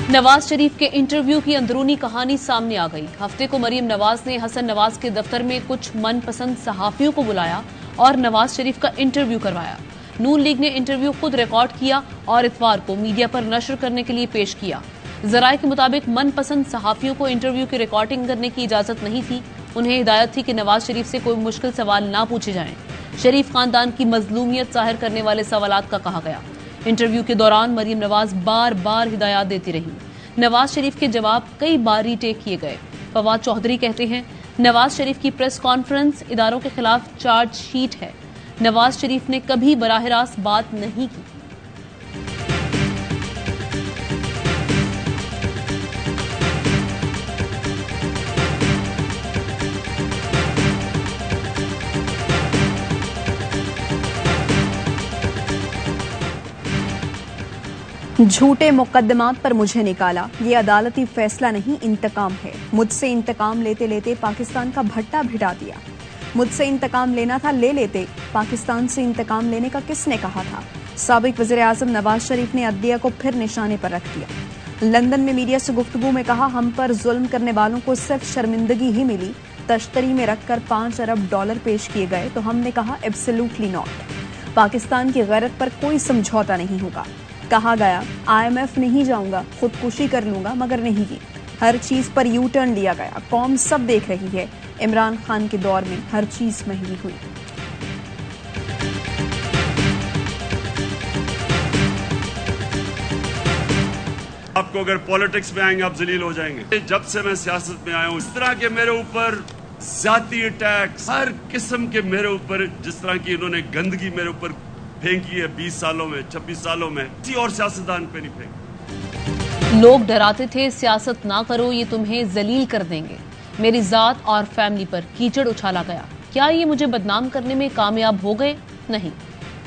नवाज शरीफ के इंटरव्यू की अंदरूनी कहानी सामने आ गई। हफ्ते को मरीम नवाज ने हसन नवाज के दफ्तर में कुछ मनपसंद सहाफियों को बुलाया और नवाज शरीफ का इंटरव्यू करवाया। नून लीग ने इंटरव्यू खुद रिकॉर्ड किया और इतवार को मीडिया पर नशर करने के लिए पेश किया। जराये के मुताबिक मनपसंद सहाफियों को इंटरव्यू की रिकॉर्डिंग करने की इजाजत नहीं थी। उन्हें हिदायत थी कि नवाज शरीफ से कोई मुश्किल सवाल ना पूछे जाएं। शरीफ खानदान की मजलूमियत जाहिर करने वाले सवालात का कहा गया। इंटरव्यू के दौरान मरीम नवाज बार बार हिदायत देती रही। नवाज शरीफ के जवाब कई बार रीटेक किए गए। फवाद चौधरी कहते हैं, नवाज शरीफ की प्रेस कॉन्फ्रेंस इदारों के खिलाफ चार्जशीट है। नवाज शरीफ ने कभी बराह रास्त बात नहीं की। झूठे मुकदमात पर मुझे निकाला, ये अदालती फैसला नहीं, इंतकाम है। मुझसे इंतकाम लेते लेते पाकिस्तान का भट्टा भिड़ा दिया। मुझसे इंतकाम लेना था, ले लेते। पाकिस्तान से इंतकाम लेने का किसने कहा था? साबिक वज़ीर आज़म नवाज शरीफ ने अदलिया को फिर निशाने पर रख दिया। लंदन में मीडिया से गुफ्तगू में कहा, हम पर जुल्म करने वालों को सिर्फ शर्मिंदगी ही मिली। तश्तरी में रखकर $5 अरब पेश किए गए तो हमने कहा एब्सोल्युटली नॉट। पाकिस्तान की गैरत पर कोई समझौता नहीं होगा। कहा गया IMF नहीं जाऊंगा, खुदकुशी कर लूंगा, मगर नहीं की। हर चीज पर यू टर्न लिया गया। कौम सब देख रही है। इमरान खान के दौर में हर चीज महंगी हुई। आपको अगर पॉलिटिक्स में आएंगे आप जलील हो जाएंगे। जब से मैं सियासत में आया हूं, इस तरह के मेरे ऊपर जाती अटैक्स, हर किस्म के मेरे ऊपर, जिस तरह की इन्होंने गंदगी मेरे ऊपर फेंकी है 20 सालों में, 26 सालों में, किसी और सियासतदान पे नहीं फेंकी। लोग डराते थे, सियासत ना करो, ये तुम्हें जलील कर देंगे। मेरी जात और फैमिली पर कीचड़ उछाला गया। क्या ये मुझे बदनाम करने में कामयाब हो गए? नहीं।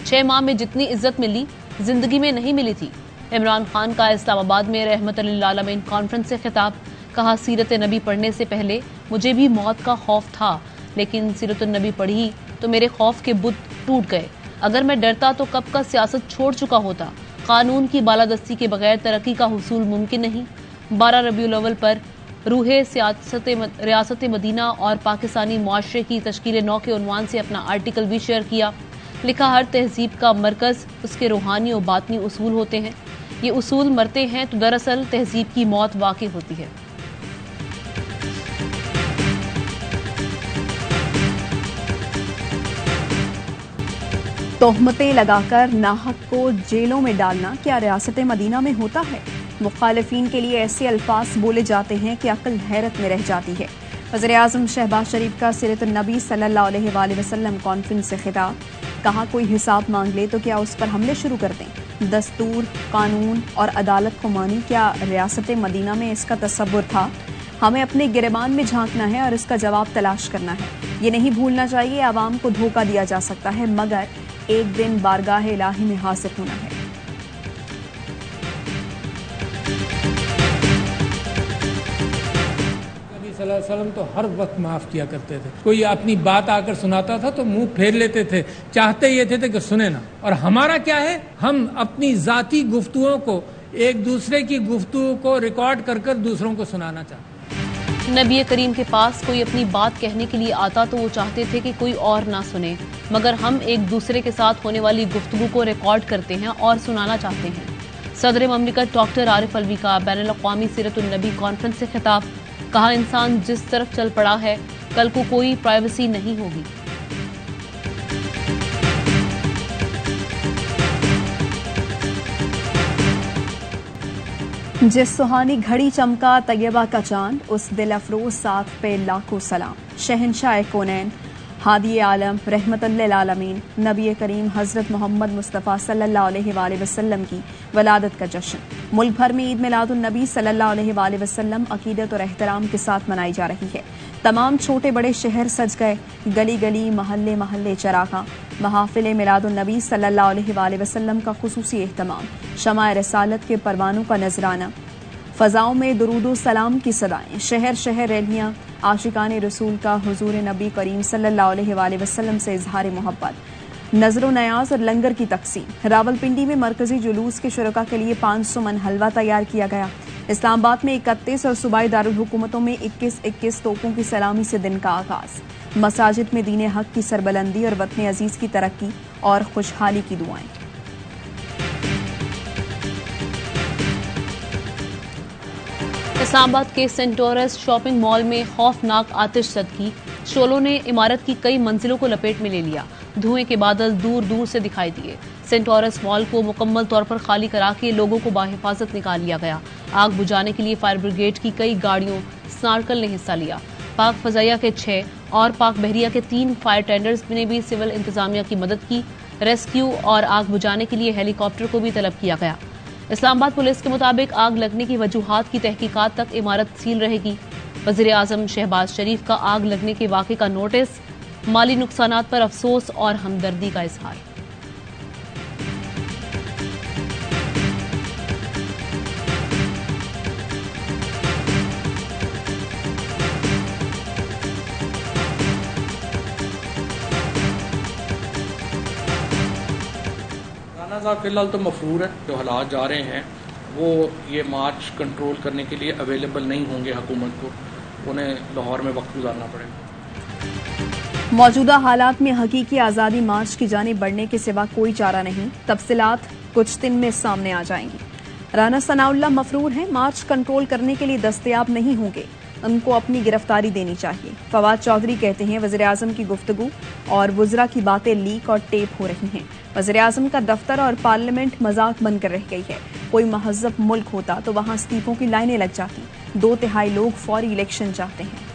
6 माह में जितनी इज्जत मिली जिंदगी में नहीं मिली थी। इमरान खान का इस्लामाबाद में रहमत लिल आलमीन कॉन्फ्रेंस से खिताब। कहा, सीरत नबी पढ़ने से पहले मुझे भी मौत का खौफ था, लेकिन सीरत नबी पढ़ी तो मेरे खौफ के बुत टूट गए। अगर मैं डरता तो कब का सियासत छोड़ चुका होता। कानून की बालादस्ती के बगैर तरक्की का हुसूल मुमकिन नहीं। 12 रबीउल अव्वल पर रूहे रियासत मदीना और पाकिस्तानी मुआशरे की तश्कील 9 के उन्वान से अपना आर्टिकल भी शेयर किया। लिखा, हर तहजीब का मरकज उसके रूहानी और बातनी उसूल होते हैं। ये उसूल मरते हैं तो दरअसल तहजीब की मौत वाक़ई होती है। तोहमतें लगाकर नाहक को जेलों में डालना क्या रियासत मदीना में होता है? मुखालिफिन के लिए ऐसे अल्फाज बोले जाते हैं कि अक्ल हैरत में रह जाती है। वज़ीर आज़म शहबाज शरीफ का सीरत नबी सल्लल्लाहु अलैहि वसल्लम कॉन्फ्रेंस से खिताब। कहा, कोई हिसाब मांग ले तो क्या उस पर हमले शुरू कर दें? दस्तूर, कानून और अदालत को मानी, क्या रियासत मदीना में इसका तसव्वुर था? हमें अपने गिरबान में झांकना है और इसका जवाब तलाश करना है। ये नहीं भूलना चाहिए, आवाम को धोखा दिया जा सकता है, मगर एक दिन बारगाह इलाही में हासिल होना है। सल्लल्लाहु तो हर वक्त माफ किया करते थे। कोई अपनी बात आकर सुनाता था तो मुंह फेर लेते थे, चाहते ये थे कि सुने ना। और हमारा क्या है, हम अपनी जाती गुफ्तुओं को, एक दूसरे की गुफ्तुओं को रिकॉर्ड कर कर दूसरों को सुनाना चाहते। नबी करीम के पास कोई अपनी बात कहने के लिए आता तो वो चाहते थे कि कोई और ना सुने, मगर हम एक दूसरे के साथ होने वाली गुफ्तगू को रिकॉर्ड करते हैं और सुनाना चाहते हैं। सदर ममलिकत डॉक्टर आरिफ अलवी का बैनुल अक़वामी सीरतुन नबी कॉन्फ्रेंस से खिताब। कहा, इंसान जिस तरफ चल पड़ा है, कल को कोई प्राइवेसी नहीं होगी। जिस सुहानी घड़ी चमका तैयबा का चांद, उस दिल अफरोज साथ पे लाखों सलाम। शहंशाह कौनैन, हादी आलम, रहमतुल लिल आलमीन, नबी करीम हज़रत मोहम्मद मुस्तफ़ा सल्लल्लाहु अलैहि वसल्लम की वलादत का जश्न। मुल्क भर में ईद मिलादुन नबी सल्लल्लाहु अलैहि वसल्लम अकीदत और एहतराम के साथ मनाई जा रही है। तमाम छोटे बड़े शहर सज गए, गली गली महल्ले महल्ले चरागा। महाफिल मिलादुन नबी सल्लल्लाहु अलैहि वसल्लम का खुसूसी एहतमाम, शमाए रसालत के परवानों का नजराना, फ़ज़ाओं में दुरूदो सलाम की सदाएं, शहर शहर रैलियाँ, आशिकान रसूल का हुजूर नबी करीम सल्लल्लाहु अलैहि वसल्लम से इजहार मोहब्बत, नजरो नयाज और लंगर की तकसीम। रावलपिंडी में मरकजी जुलूस के शुरका के लिए 500 मन हलवा तैयार किया गया। इस्लामाबाद में 31 और सूबाई दारुल हुकूमतों में 21-21 तोपों की सलामी से दिन का आगाज। मसाजिद में दीन हक की सरबलंदी और वतन अजीज की तरक्की और खुशहाली की दुआएं। इस्लामाबाद के सेंटोरस शॉपिंग मॉल में खौफनाक आतिशज़दगी, शोलों ने इमारत की कई मंजिलों को लपेट में ले लिया। धुएं के बादल दूर दूर से दिखाई दिए। सेंटोरस मॉल को मुकम्मल तौर पर खाली करा के लोगों को बाहिफाजत निकाल लिया गया। आग बुझाने के लिए फायर ब्रिगेड की कई गाड़ियों स्नार्कल ने हिस्सा लिया। पाक फजाइया के 6 और पाक बहरिया के 3 फायर टेंडर्स ने भी सिविल इंतजामिया की मदद की। रेस्क्यू और आग बुझाने के लिए हेलीकॉप्टर को भी तलब किया गया। इस्लामाबाद पुलिस के मुताबिक आग लगने की वजूहात की तहकीकात तक इमारत सील रहेगी। वज़ीर आज़म शहबाज शरीफ का आग लगने के वाक़े का नोटिस, माली नुकसानात पर अफसोस और हमदर्दी का इजहार। राना साहब फिलहाल तो मफरूर है। जो हालात जा रहे हैं वो ये मार्च कंट्रोल करने के लिए अवेलेबल नहीं होंगे हुकूमत को, उन्हें लाहौर में वक्त गुजारना पड़ेगा। मौजूदा हालात में हकीकी आज़ादी मार्च की जानिब बढ़ने के सिवा कोई चारा नहीं। तफसीलात कुछ दिन में सामने आ जाएंगी। राना सनाउल्लाह मफरूर हैं, मार्च कंट्रोल करने के लिए दस्तयाब नहीं होंगे, उनको अपनी गिरफ्तारी देनी चाहिए। फवाद चौधरी कहते हैं वज़ीर आज़म की गुफ्तगू और वुज़रा की बातें लीक और टेप हो रही हैं। वज़ीर आज़म का दफ्तर और पार्लियामेंट मजाक बनकर रह गई है। कोई महज़्ज़ब मुल्क होता तो वहाँ इस्तीफों की लाइनें लग जाती। 2/3 लोग फौरी इलेक्शन चाहते हैं।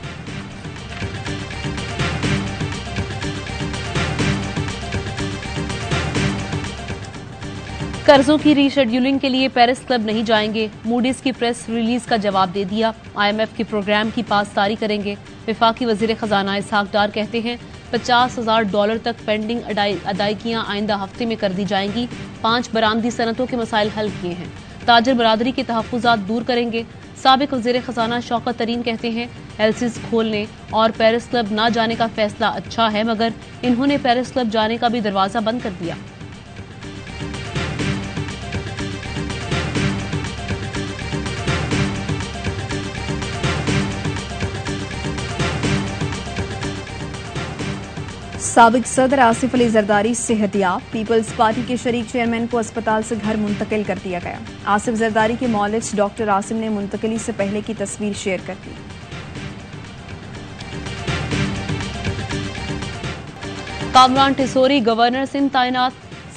कर्जों की रीशेड्यूलिंग के लिए पेरिस क्लब नहीं जाएंगे। मूडीज की प्रेस रिलीज का जवाब दे दिया। IMF के प्रोग्राम की पासदारी करेंगे। वफाकी वजीर खजाना इसहाक डार कहते हैं $50,000 तक पेंडिंग अदायगियां आइंदा हफ्ते में कर दी जाएंगी। 5 बरामदी सनतों के मसाइल हल किए हैं। ताजर बरादरी के तहफ़्फ़ुज़ात दूर करेंगे। साबिक वजीर खजाना शौकत तरीन कहते हैं एलसीज खोलने और पेरिस क्लब न जाने का फैसला अच्छा है, मगर इन्होंने पेरिस क्लब जाने का भी दरवाजा बंद कर दिया। साबिक सदर आसिफ अली जरदारी सेहतियाब। पीपल्स पार्टी के शरीक चेयरमैन को अस्पताल से घर मुंतकिल कर दिया गया। आसिफ जरदारी के मौलिज डॉक्टर आसिम ने मुंतकिली से पहले की तस्वीर शेयर कर दी। कामरान टिसोरी गवर्नर सिंध तैनात।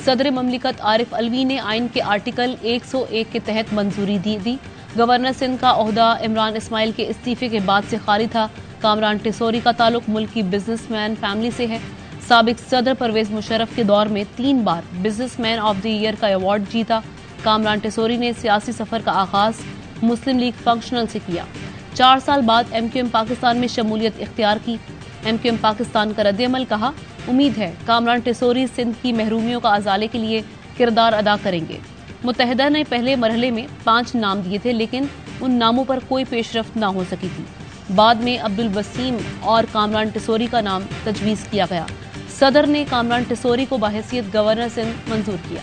सदर ममलिकत आरिफ अलवी ने आइन के आर्टिकल 101 के तहत मंजूरी दी। गवर्नर सिंध का ओहदा इमरान इस्माइल के इस्तीफे के बाद से खाली था। कामरान टिसोरी का ताल्लुक मुल्क की बिजनेसमैन फैमिली से है। साबिक सदर परवेज मुशर्रफ के दौर में 3 बार बिजनेसमैन ऑफ द ईयर का अवार्ड जीता। कामरान टिसोरी ने सियासी सफर का आगाज मुस्लिम लीग फंक्शनल से किया। 4 साल बाद MQM पाकिस्तान में शमूलियत इख्तियार की। MQM पाकिस्तान का रद्द-ए-अमल कहा, उम्मीद है कामरान टिसोरी सिंध की महरूमियों का अजाले के लिए किरदार अदा करेंगे। मुत्तहिदा ने पहले मरहले में 5 नाम दिए थे, लेकिन उन नामों पर कोई पेशरफ्त न हो सकी थी। बाद में अब्दुल वसीम और कामरान टिसोरी का नाम तजवीज़ किया गया। सदर ने कामरान टिसोरी को बहैसियत गवर्नर सिंध मंजूर किया।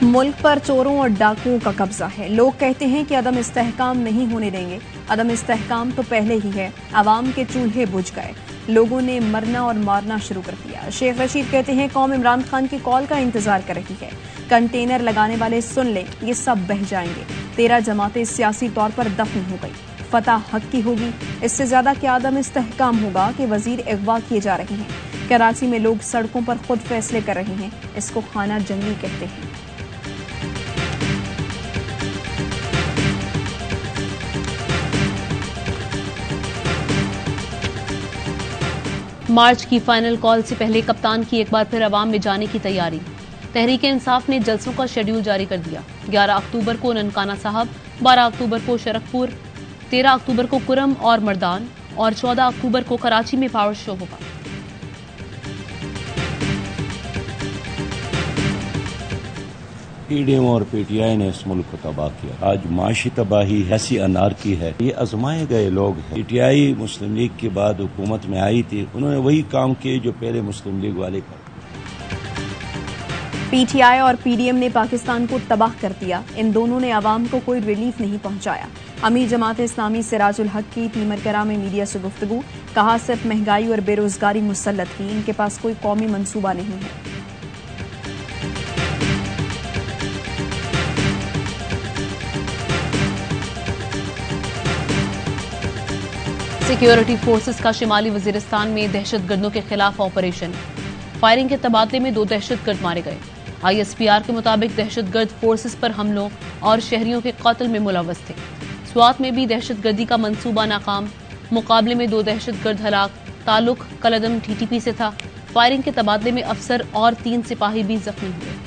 मुल्क पर चोरों और डाकुओं का कब्जा है। लोग कहते हैं कि अदम इस्तेहकाम नहीं होने देंगे। अदम इस्तेहकाम तो पहले ही है। आवाम के चूल्हे बुझ गए, लोगों ने मरना और मारना शुरू कर दिया। शेख रशीद कहते हैं कौम इमरान खान की कॉल का इंतजार कर रही है। कंटेनर लगाने वाले सुन ले, ये सब बह जाएंगे। 13 जमातें सियासी तौर पर दफन हो गई। फतह हक की होगी। इससे ज्यादा क्या आदम इस्तेहकाम होगा कि वजीर अगवा किए जा रहे हैं। कराची में लोग सड़कों पर खुद फैसले कर रहे हैं। इसको खाना जंगी कहते हैं। मार्च की फाइनल कॉल से पहले कप्तान की एक बार फिर अवाम में जाने की तैयारी। तहरीक इंसाफ ने जलसों का शेड्यूल जारी कर दिया। 11 अक्टूबर को ननकाना साहब, 12 अक्टूबर को शरकपुर, 13 अक्टूबर को कुरम और मर्दान और 14 अक्टूबर को कराची में पावर शो होगा। PDM और PTI ने इस मुल्क को तबाह किया। आज माशी तबाही ऐसी अनारकी है, ये आजमाए गए लोग हैं। PTI मुस्लिम लीग के बाद हुकूमत में आई थी, उन्होंने वही काम किए जो पहले मुस्लिम लीग वाले कर। PTI और PDM ने पाकिस्तान को तबाह कर दिया। इन दोनों ने आवाम को कोई रिलीफ नहीं पहुंचाया। अमीर जमात इस्लामी सिराजुल हक की तीमरकरा में मीडिया से गुफ्तगू, कहा सिर्फ महंगाई और बेरोजगारी मुसल्लत की, इनके पास कोई कौमी मंसूबा नहीं है। सिक्योरिटी फोर्सेस का शिमाली वजीरिस्तान में दहशतगर्दों के खिलाफ ऑपरेशन। फायरिंग के तबादले में 2 दहशतगर्द मारे गए। ISPR के मुताबिक दहशतगर्द फोर्सेस पर हमलों और शहरियों के कत्ल में मुलव्वस थे। स्वात में भी दहशतगर्दी का मंसूबा नाकाम। मुकाबले में 2 दहशतगर्द हलाक। ताल्लुक कलदम TTP से था। फायरिंग के तबादले में अफसर और 3 सिपाही भी जख्मी हुए।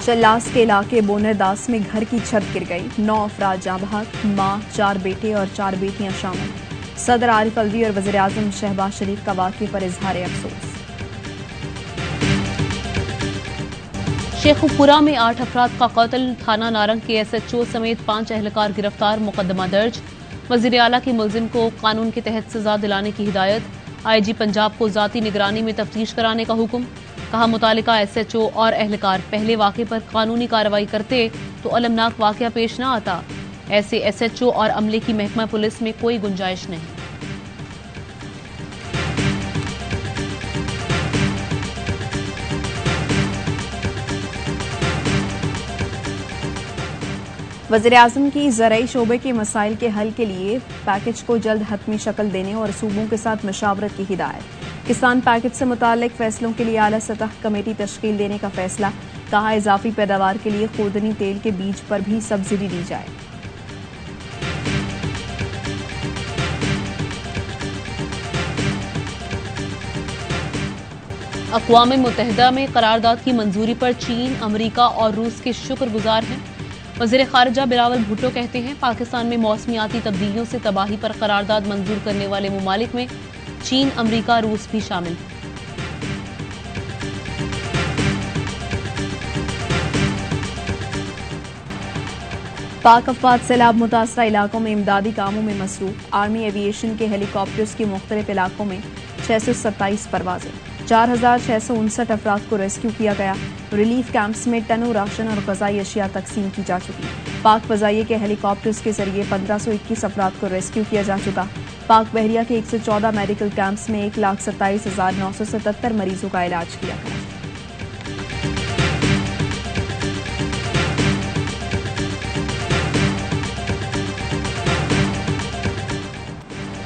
चल्लास के इलाके बोनरदास में घर की छत गिर गई। 9 अफराद जाँ बहक, मां, 4 बेटे और 4 बेटियां शामिल। सदर आरिफ अलवी और वज़ीर आज़म शहबाज शरीफ का वाक़े पर इजहार अफसोस। शेखुपुरा में 8 अफराद का कत्ल। थाना नारंग के SHO समेत 5 एहलकार गिरफ्तार, मुकदमा दर्ज। वज़ीर आला की मुलजिम को कानून के तहत सजा दिलाने की हिदायत। IG पंजाब को ज़ाती निगरानी में तफ्तीश कराने का हुक्म। कहा मुतालिका SHO और एहलकार पहले वाक़े पर कानूनी कार्रवाई करते तो अलमनाक वाक़या पेश न आता। ऐसे SHO और अमले की महकमा पुलिस में कोई गुंजाइश नहीं। वज़ीर आज़म की ज़राई शोबे के मसाइल के हल के लिए पैकेज को जल्द हतमी शक्ल देने और सूबों के साथ मशावरत की हिदायत। किसान पैकेज से मुताल्लिक फैसलों के लिए आला सतह कमेटी तश्कील देने का फैसला। कहा इजाफी पैदावार के लिए खुर्दनी तेल के बीज पर भी सब्सिडी दी जाए। अक़वाम मुत्तहिदा में करारदाद की मंजूरी पर चीन, अमरीका और रूस के शुक्रगुजार हैं। वज़ीर ख़ारिजा बिलावल भुट्टो कहते हैं पाकिस्तान में मौसमियाती तब्दीलियों से तबाही पर करारदाद मंजूर करने वाले मुमालिक में चीन, अमरीका, रूस भी शामिल। पाक अफवाद सैलाब मुतासरा इलाकों में इमदादी कामों में मसरूफ। आर्मी एविएशन के हेलीकॉप्टर्स की मुख्तलिफ इलाकों में 627 परवाजें। 4,659 अफराद को रेस्क्यू किया गया। रिलीफ कैंप्स में टनों राशन और ग़ज़ाई अशिया तकसीम की जा चुकी। पाक फ़ज़ाइये के हेलीकॉप्टर्स के जरिए 1521 अफराद को रेस्क्यू किया जा चुका। पाक बहरिया के 114 मेडिकल कैंप्स में 1,27,977 मरीजों का इलाज किया गया।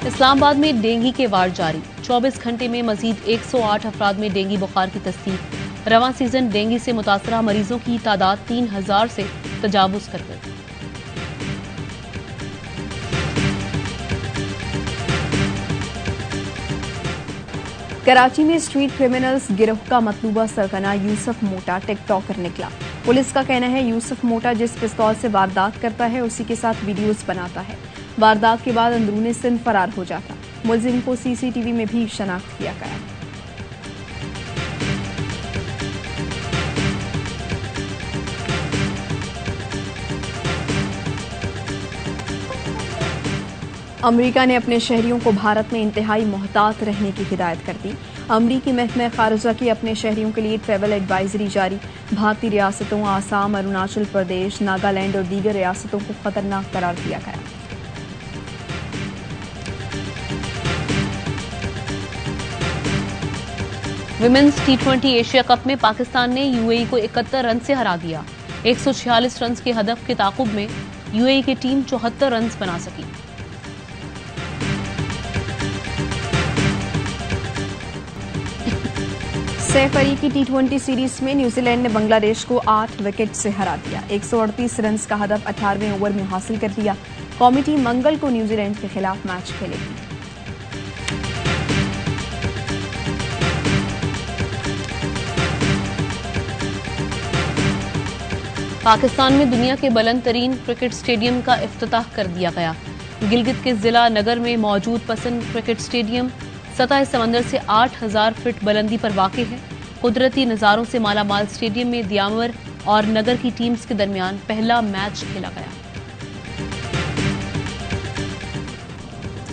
इस्लामाबाद में डेंगू के वार जारी। 24 घंटे में मजीद 108 अफराद में डेंगू बुखार की तस्दीक। रवां सीजन डेंगू से मुतासरा मरीजों की तादाद 3000 से तजावुज कर गई। कराची में स्ट्रीट क्रिमिनल्स गिरोह का मतलूबा सरगना यूसुफ मोटा टिकटॉकर निकला। पुलिस का कहना है यूसुफ मोटा जिस पिस्तौल से वारदात करता है उसी के साथ वीडियोस बनाता है। वारदात के बाद अंदरूनी सिंध फरार हो जाता। मुलजिम को CCTV में भी शनाख्त किया गया। अमेरिका ने अपने शहरियों को भारत में इंतहाई मोहतात रहने की हिदायत कर दी। अमरीकी महकमा खारजा की अपने शहरियों के लिए ट्रैवल एडवाइजरी जारी। भारतीय रियासतों आसाम, अरुणाचल प्रदेश, नागालैंड और दीगर रियासतों को खतरनाक करार दिया गया। विमेंस T20 एशिया कप में पाकिस्तान ने UAE को 71 रन से हरा दिया। 146 रन के हदफ के ताकुब में UAE की टीम 74 रन बना सकी। सैफ अली की T20 सीरीज में न्यूजीलैंड ने बांग्लादेश को 8 विकेट से हरा दिया। 138 रन का हदफ 18वें ओवर में हासिल कर लिया। कौमी टीम मंगल को न्यूजीलैंड के खिलाफ मैच खेलेगी। पाकिस्तान में दुनिया के बुलंद तरीन क्रिकेट स्टेडियम का इफ्तिताह कर दिया गया। गिलगित के जिला नगर में मौजूद पसंद क्रिकेट स्टेडियम सतह समंदर से 8000 फीट बुलंदी पर वाक़ है। कुदरती नज़ारों से मालामाल स्टेडियम में दियामर और नगर की टीम्स के दरमियान पहला मैच खेला गया।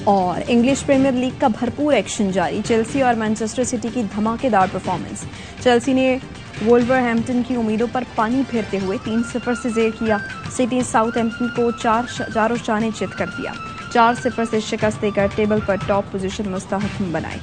और इंग्लिश प्रीमियर लीग का भरपूर एक्शन जारी। चेल्सी और मैनचेस्टर सिटी की धमाकेदार परफॉर्मेंस। चेल्सी ने वोल्वरहैम्पटन की उम्मीदों पर पानी फेरते हुए 3-0 से जेर किया। सिटी साउथहैम्पटन को चारों शाने चित कर दिया। 4-0 से शिकस्त देकर टेबल पर टॉप पोजीशन मुस्तहकम बनाई।